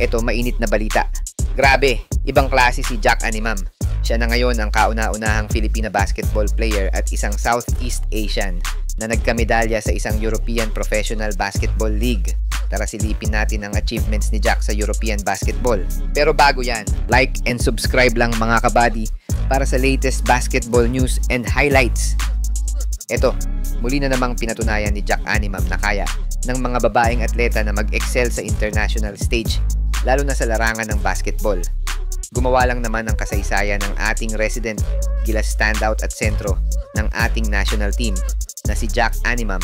Ito, mainit na balita. Grabe, ibang klase si Jack Animam. Siya na ngayon ang kauna-unahang Filipina basketball player at isang Southeast Asian na nagkamedalya sa isang European Professional Basketball League. Tara silipin natin ang achievements ni Jack sa European Basketball. Pero bago yan, like and subscribe lang mga kabady para sa latest basketball news and highlights. Ito, muli na namang pinatunayan ni Jack Animam na kaya ng mga babaeng atleta na mag-excel sa international stage, lalo na sa larangan ng basketball. Gumawa lang naman ng kasaysayan ng ating resident Gilas standout at sentro ng ating national team na si Jack Animam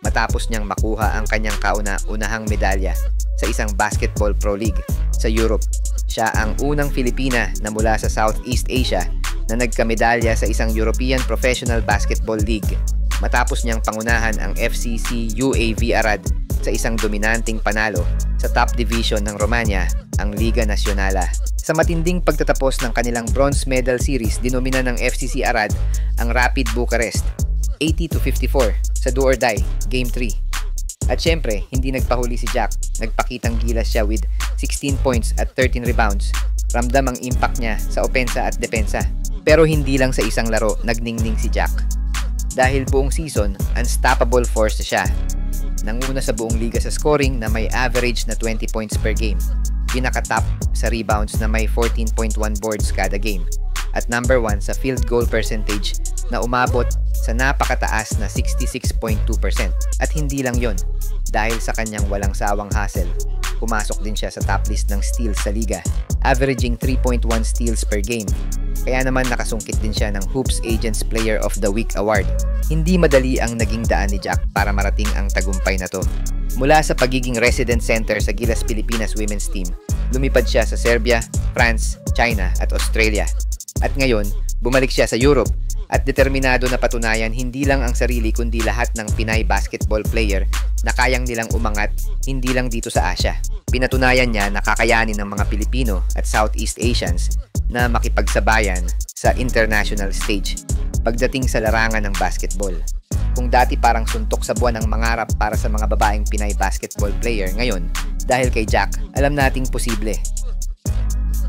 matapos niyang makuha ang kanyang kauna-unahang medalya sa isang basketball pro league sa Europe. Siya ang unang Filipina na mula sa Southeast Asia na nagkamedalya sa isang European Professional Basketball League matapos niyang pangunahan ang FCC UAV Arad sa isang dominanting panalo sa top division ng Romania, ang Liga Nacionala. Sa matinding pagtatapos ng kanilang bronze medal series, dinomina ng FCC Arad ang Rapid Bucharest 80-54 sa do or die Game 3. At syempre, hindi nagpahuli si Jack. Nagpakitang gilas siya with 16 points at 13 rebounds. Ramdam ang impact niya sa opensa at depensa. Pero hindi lang sa isang laro nagningning si Jack. Dahil buong season, unstoppable force siya. Nanguna sa buong liga sa scoring na may average na 20 points per game. Pinaka-top sa rebounds na may 14.1 boards kada game. At number 1 sa field goal percentage na umabot sa napakataas na 66.2%. At hindi lang yon, dahil sa kanyang walang sawang hustle, pumasok din siya sa top list ng steals sa liga, averaging 3.1 steals per game. Kaya naman nakasungkit din siya ng Hoops Agents Player of the Week Award. Hindi madali ang naging daan ni Jack para marating ang tagumpay na to. Mula sa pagiging resident center sa Gilas Pilipinas Women's Team, lumipad siya sa Serbia, France, China at Australia. At ngayon, bumalik siya sa Europe at determinado na patunayan hindi lang ang sarili kundi lahat ng Pinay basketball player na kayang nilang umangat hindi lang dito sa Asia. Pinatunayan niya na kakayanin ng mga Pilipino at Southeast Asians na makipagsabayan sa international stage pagdating sa larangan ng basketball. Kung dati parang suntok sa buwan ang mangarap para sa mga babaeng Pinay basketball player, ngayon, dahil kay Jack, alam nating posible.